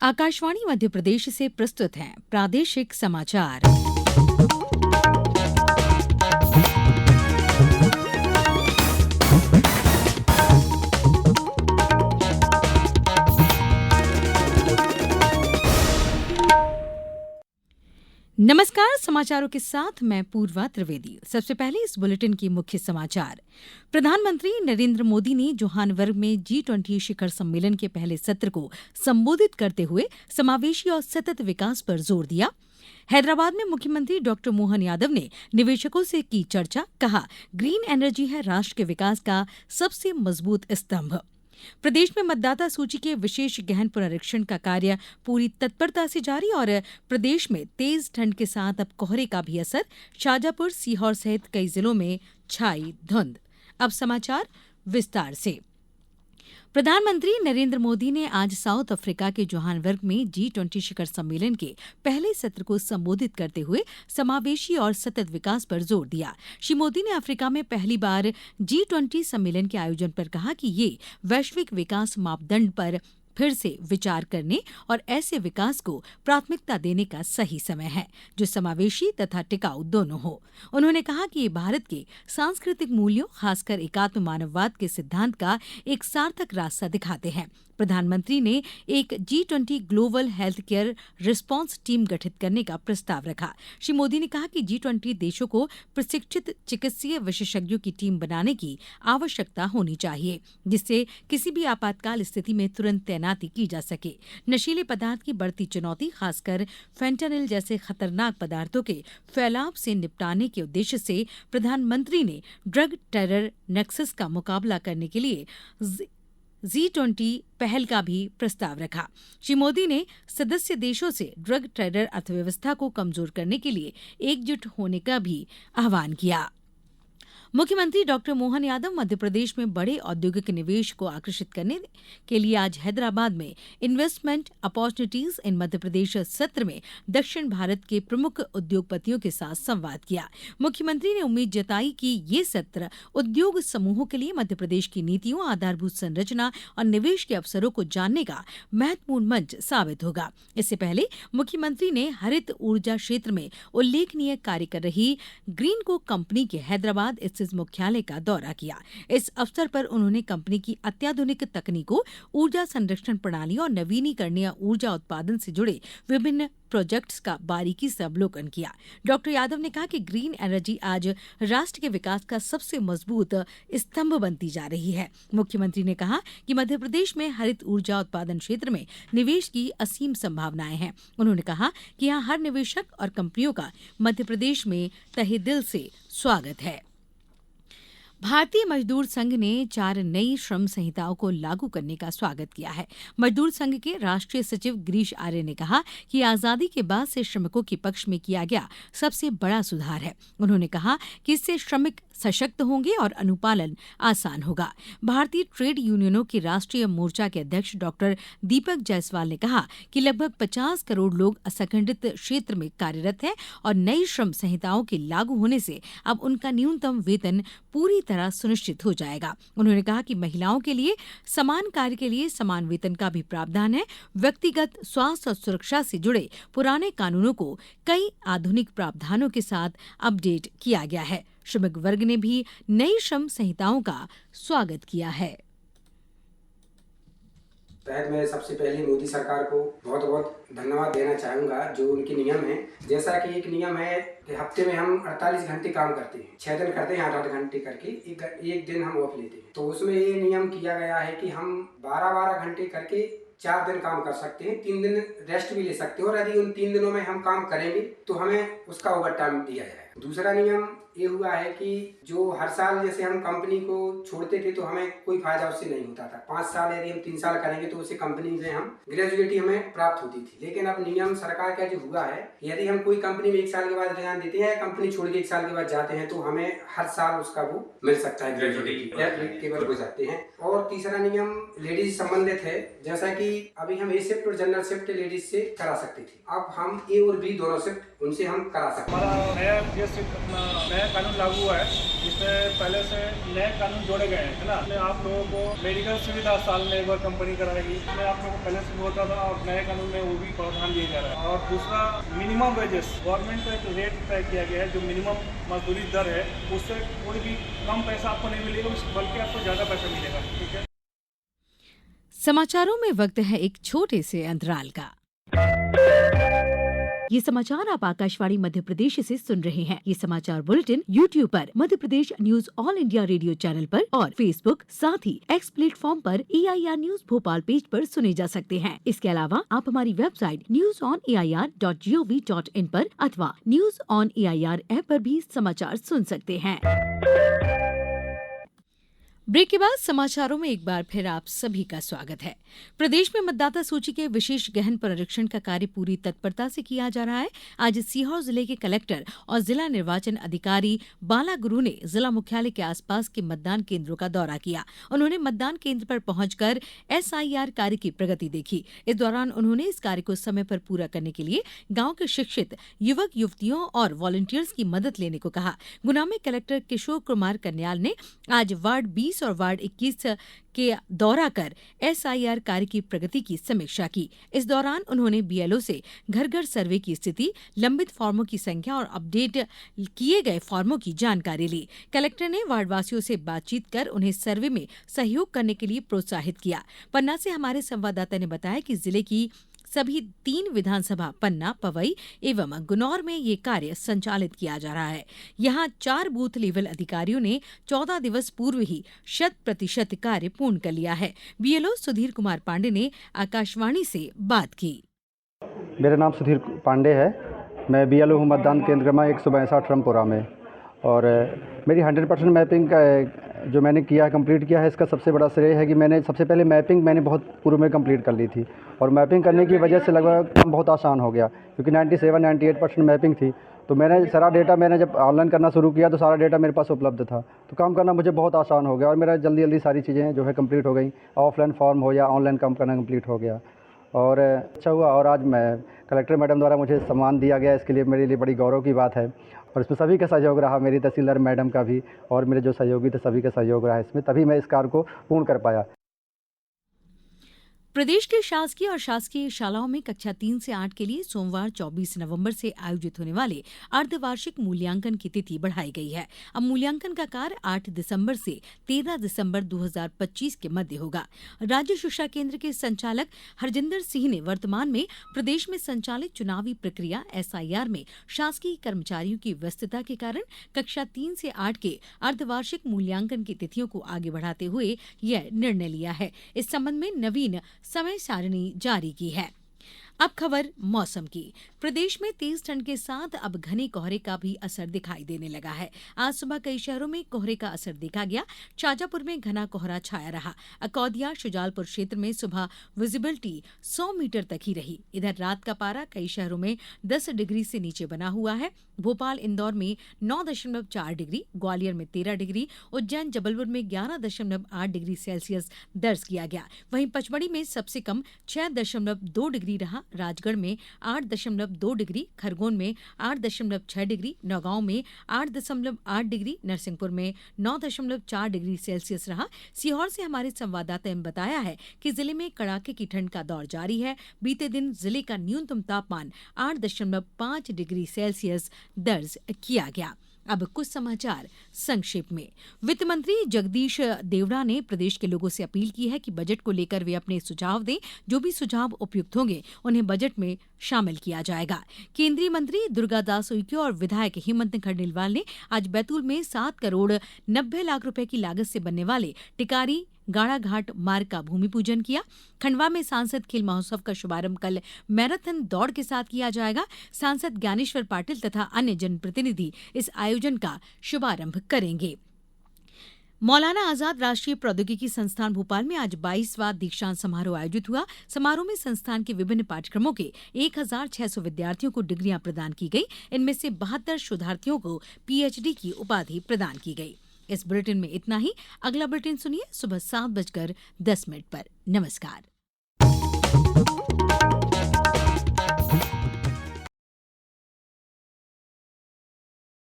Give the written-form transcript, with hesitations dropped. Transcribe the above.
आकाशवाणी मध्य प्रदेश से प्रस्तुत हैं प्रादेशिक समाचार। नमस्कार, समाचारों के साथ मैं पूर्वा त्रिवेदी। सबसे पहले इस बुलेटिन की मुख्य समाचार। प्रधानमंत्री नरेंद्र मोदी ने जोहान्सबर्ग में G20 शिखर सम्मेलन के पहले सत्र को संबोधित करते हुए समावेशी और सतत विकास पर जोर दिया। हैदराबाद में मुख्यमंत्री डॉ मोहन यादव ने निवेशकों से की चर्चा, कहा ग्रीन एनर्जी है राष्ट्र के विकास का सबसे मजबूत स्तंभ। प्रदेश में मतदाता सूची के विशेष गहन पुनरीक्षण का कार्य पूरी तत्परता से जारी और प्रदेश में तेज ठंड के साथ अब कोहरे का भी असर। शाजापुर, सीहोर सहित कई जिलों में छाई धुंध। अब समाचार विस्तार से। प्रधानमंत्री नरेंद्र मोदी ने आज साउथ अफ्रीका के जोहान्सबर्ग में G20 शिखर सम्मेलन के पहले सत्र को संबोधित करते हुए समावेशी और सतत विकास पर जोर दिया। श्री मोदी ने अफ्रीका में पहली बार G20 सम्मेलन के आयोजन पर कहा कि ये वैश्विक विकास मापदंड पर फिर से विचार करने और ऐसे विकास को प्राथमिकता देने का सही समय है जो समावेशी तथा टिकाऊ दोनों हो। उन्होंने कहा कि ये भारत के सांस्कृतिक मूल्यों, खासकर एकात्म मानववाद के सिद्धांत का एक सार्थक रास्ता दिखाते हैं। प्रधानमंत्री ने एक G20 global health care response team गठित करने का प्रस्ताव रखा। श्री मोदी ने कहा कि G20 देशों को प्रशिक्षित चिकित्सीय विशेषज्ञों की टीम बनाने की आवश्यकता होनी चाहिए, जिससे किसी भी आपातकाल स्थिति में तुरंत तैनाती की जा सके। नशीले पदार्थ की बढ़ती चुनौती, खासकर फेंटानिल जैसे खतरनाक पदार्थों के फैलाव से निपटाने के उद्देश्य से प्रधानमंत्री ने ड्रग टेरर नेक्सस का मुकाबला करने के लिए G20 पहल का भी प्रस्ताव रखा। श्री मोदी ने सदस्य देशों से ड्रग टेरर अर्थव्यवस्था को कमजोर करने के लिए एकजुट होने का भी आह्वान किया। मुख्यमंत्री डॉ मोहन यादव मध्य प्रदेश में बड़े औद्योगिक निवेश को आकर्षित करने के लिए आज हैदराबाद में investment opportunities in Madhya Pradesh सत्र में दक्षिण भारत के प्रमुख उद्योगपतियों के साथ संवाद किया। मुख्यमंत्री ने उम्मीद जताई कि ये सत्र उद्योग समूहों के लिए मध्य प्रदेश की नीतियों, आधारभूत संरचना और निवेश के अवसरों को जानने का महत्वपूर्ण मंच साबित होगा। इससे पहले मुख्यमंत्री ने हरित ऊर्जा क्षेत्र में उल्लेखनीय कार्य कर रही ग्रीनको कंपनी के हैदराबाद स्थित मुख्यालय का दौरा किया। इस अवसर पर उन्होंने कंपनी की अत्याधुनिक तकनीकों, ऊर्जा संरक्षण प्रणाली और नवीनीकरणीय ऊर्जा उत्पादन से जुड़े विभिन्न प्रोजेक्ट्स का बारीकी से अवलोकन किया। डॉ यादव ने कहा कि ग्रीन एनर्जी आज राष्ट्र के विकास का सबसे मजबूत स्तंभ बनती जा रही है। मुख्यमंत्री ने कहा कि मध्य प्रदेश में हरित ऊर्जा उत्पादन क्षेत्र में निवेश की असीम संभावनाएं हैं। उन्होंने कहा कि यहाँ हर निवेशक और कंपनियों का मध्य प्रदेश में तहे दिल से स्वागत है। भारतीय मजदूर संघ ने 4 नई श्रम संहिताओं को लागू करने का स्वागत किया है। मजदूर संघ के राष्ट्रीय सचिव गिरीश आर्य ने कहा कि आजादी के बाद से श्रमिकों के पक्ष में किया गया सबसे बड़ा सुधार है। उन्होंने कहा कि इससे श्रमिक सशक्त होंगे और अनुपालन आसान होगा। भारतीय ट्रेड यूनियनों के राष्ट्रीय मोर्चा के अध्यक्ष डॉक्टर दीपक जायसवाल ने कहा कि लगभग 50 करोड़ लोग असंगठित क्षेत्र में कार्यरत हैं और नई श्रम संहिताओं के लागू होने से अब उनका न्यूनतम वेतन पूरी तरह सुनिश्चित हो जाएगा। उन्होंने कहा कि महिलाओं के लिए समान कार्य के लिए समान वेतन का भी प्रावधान है। व्यक्तिगत स्वास्थ्य और सुरक्षा से जुड़े पुराने कानूनों को कई आधुनिक प्रावधानों के साथ अपडेट किया गया है। श्रमिक वर्ग ने भी नई श्रम संहिताओं का स्वागत किया है। मैं सबसे पहले मोदी सरकार को बहुत बहुत धन्यवाद देना चाहूँगा जो उनके नियम है। जैसा कि एक नियम है कि हफ्ते में हम 48 घंटे काम करते हैं, 6 दिन करते हैं 8-8 घंटे करके, एक दिन हम ऑफ लेते हैं। तो उसमें ये नियम किया गया है कि हम 12-12 घंटे करके 4 दिन काम कर सकते हैं, 3 दिन रेस्ट भी ले सकते हैं और यदि उन 3 दिनों में हम काम करेंगे तो हमें उसका ओवर टाइम दिया जाएगा। दूसरा नियम ये हुआ है कि जो हर साल जैसे हम कंपनी को छोड़ते थे तो हमें कोई फायदा उससे नहीं होता था। 5 साल यदि हम 3 साल करेंगे तो उससे कंपनी से हम ग्रेजुएटी हमें प्राप्त होती थी। लेकिन अब नियम सरकार का जो हुआ है, यदि हम कोई कंपनी में 1 साल के बाद रिजाइन देते हैं, कंपनी छोड़ के 1 साल के बाद जाते हैं तो हमें हर साल उसका वो मिल सकता है, ग्रेजुएटी केवल हो जाते हैं। और तीसरा नियम लेडीज संबंधित है। जैसा कि अभी हम ए शिफ्ट और जनरल शिफ्ट लेडीज से करा सकते थे, अब हम ए और बी दोनों शिफ्ट उनसे हम करा सकते हैं। हमारा नया जीएसटी अपना नया कानून लागू हुआ है, जिसमें पहले से नए कानून जोड़े गए हैं, है ना। इसमें आप लोगों को मेडिकल सुविधा साल में एक बार कंपनी कराएगी, इसमें आप लोगों को पहले से होता था और नए कानून में वो भी प्रावधान दिया जा रहा है। और दूसरा, मिनिमम वेजेस, गवर्नमेंट का एक रेट तय किया गया है, जो मिनिमम मजदूरी दर है, उससे कोई भी कम पैसा आपको नहीं मिलेगा, बल्कि आपको ज़्यादा पैसा मिलेगा। ठीक है। समाचारों में वक्त है एक छोटे से अंतराल का। ये समाचार आप आकाशवाणी मध्य प्रदेश से सुन रहे हैं। ये समाचार बुलेटिन YouTube पर, Madhya Pradesh news All India Radio channel पर और फेसबुक, साथ ही एक्स प्लेटफॉर्म पर AIR न्यूज भोपाल पेज पर सुने जा सकते हैं। इसके अलावा आप हमारी वेबसाइट newsonair.gov.in पर अथवा न्यूज ऑन AIR ऐप पर भी समाचार सुन सकते हैं। ब्रेक के बाद समाचारों में एक बार फिर आप सभी का स्वागत है। प्रदेश में मतदाता सूची के विशेष गहन पुनरीक्षण का कार्य पूरी तत्परता से किया जा रहा है। आज सीहोर जिले के कलेक्टर और जिला निर्वाचन अधिकारी बाला गुरु ने जिला मुख्यालय के आसपास के मतदान केंद्रों का दौरा किया। उन्होंने मतदान केंद्र पर पहुंचकर SIR कार्य की प्रगति देखी। इस दौरान उन्होंने इस कार्य को समय पर पूरा करने के लिए गांव के शिक्षित युवक युवतियों और वॉलंटियर्स की मदद लेने को कहा। गुना में कलेक्टर किशोर कुमार कन्याल ने आज वार्ड 20 और वार्ड 21 के दौरा कर SIR कार्य की प्रगति की समीक्षा की। इस दौरान उन्होंने BLO से घर घर सर्वे की स्थिति, लंबित फॉर्मों की संख्या और अपडेट किए गए फॉर्मों की जानकारी ली। कलेक्टर ने वार्डवासियों से बातचीत कर उन्हें सर्वे में सहयोग करने के लिए प्रोत्साहित किया। पन्ना से हमारे संवाददाता ने बताया कि जिले की सभी 3 विधानसभा पन्ना, पवई एवं गुनौर में ये कार्य संचालित किया जा रहा है। यहाँ 4 बूथ लेवल अधिकारियों ने 14 दिवस पूर्व ही 100% कार्य पूर्ण कर लिया है। BLO सुधीर कुमार पांडे ने आकाशवाणी से बात की। मेरा नाम सुधीर पांडे है। मैं BLO हूँ मतदान केंद्र क्रमांक 162 रामपुरा में, और मेरी 100% मैपिंग का जो मैंने किया है, कंप्लीट किया है, इसका सबसे बड़ा श्रेय है कि मैंने सबसे पहले मैपिंग बहुत पूर्व में कंप्लीट कर ली थी, और मैपिंग करने की वजह से लगभग काम बहुत आसान हो गया, क्योंकि 97-98% मैपिंग थी। तो मैंने सारा डेटा जब ऑनलाइन करना शुरू किया तो सारा डेटा मेरे पास उपलब्ध था, तो काम करना मुझे बहुत आसान हो गया, और मेरा जल्दी जल्दी सारी चीज़ें जो है कंप्लीट हो गई। ऑफलाइन फॉर्म हो या ऑनलाइन काम करना कंप्लीट हो गया, और अच्छा हुआ। और आज मैं कलेक्टर मैडम द्वारा मुझे सम्मान दिया गया, इसके लिए मेरे लिए बड़ी गौरव की बात है। और इसमें सभी का सहयोग रहा, मेरी तहसीलदार मैडम का भी और मेरे जो सहयोगी थे सभी का सहयोग रहा इसमें, तभी मैं इस कार्य को पूर्ण कर पाया। प्रदेश के शासकीय और शासकीय शालाओं में कक्षा 3 से 8 के लिए सोमवार 24 नवंबर से आयोजित होने वाले अर्धवार्षिक मूल्यांकन की तिथि बढ़ाई गई है। अब मूल्यांकन का कार्य 8 दिसंबर से 13 दिसंबर 2025 के मध्य होगा। राज्य शिक्षा केंद्र के संचालक हरजिंदर सिंह ने वर्तमान में प्रदेश में संचालित चुनावी प्रक्रिया SIR में शासकीय कर्मचारियों की व्यस्तता के कारण कक्षा 3 से 8 के अर्धवार्षिक मूल्यांकन की तिथियों को आगे बढ़ाते हुए यह निर्णय लिया है। इस संबंध में नवीन समय सारणी जारी की है। अब खबर मौसम की। प्रदेश में तेज ठंड के साथ अब घने कोहरे का भी असर दिखाई देने लगा है। आज सुबह कई शहरों में कोहरे का असर देखा गया। शाजापुर में घना कोहरा छाया रहा। अकौदिया, शुजालपुर क्षेत्र में सुबह विजिबिलिटी 100 मीटर तक ही रही। इधर रात का पारा कई शहरों में 10 डिग्री से नीचे बना हुआ है। भोपाल, इंदौर में 9.4 डिग्री, ग्वालियर में 13 डिग्री, उज्जैन, जबलपुर में 11.8 डिग्री सेल्सियस दर्ज किया गया। वहीं पचमढ़ी में सबसे कम 6.2 डिग्री रहा। राजगढ़ में 8.2 डिग्री, खरगोन में 8.6 डिग्री, नौगांव में 8.8 डिग्री, नरसिंहपुर में 9.4 डिग्री सेल्सियस रहा। सीहोर से हमारे संवाददाता ने बताया है कि जिले में कड़ाके की ठंड का दौर जारी है। बीते दिन जिले का न्यूनतम तापमान 8.5 डिग्री सेल्सियस दर्ज किया गया। अब कुछ समाचार संक्षेप में। वित्त मंत्री जगदीश देवड़ा ने प्रदेश के लोगों से अपील की है कि बजट को लेकर वे अपने सुझाव दें। जो भी सुझाव उपयुक्त होंगे उन्हें बजट में शामिल किया जाएगा। केंद्रीय मंत्री दुर्गादास उइके और विधायक हेमंत खंडेलवाल ने आज बैतूल में 7 करोड़ 90 लाख रुपए की लागत से बनने वाले टिकारी गाड़ा घाट मार्ग का भूमि पूजन किया। खंडवा में सांसद खेल महोत्सव का शुभारंभ कल मैराथन दौड़ के साथ किया जाएगा। सांसद ज्ञानेश्वर पाटिल तथा अन्य जनप्रतिनिधि इस आयोजन का शुभारंभ करेंगे। मौलाना आजाद राष्ट्रीय प्रौद्योगिकी संस्थान भोपाल में आज 22वां दीक्षांत समारोह आयोजित हुआ। समारोह में संस्थान के विभिन्न पाठ्यक्रमों के 1600 विद्यार्थियों को डिग्रियां प्रदान की गई। इनमें से 72 शोधार्थियों को PhD की उपाधि प्रदान की गई। इस बुलेटिन में इतना ही। अगला बुलेटिन सुनिए सुबह 7:10 पर। नमस्कार।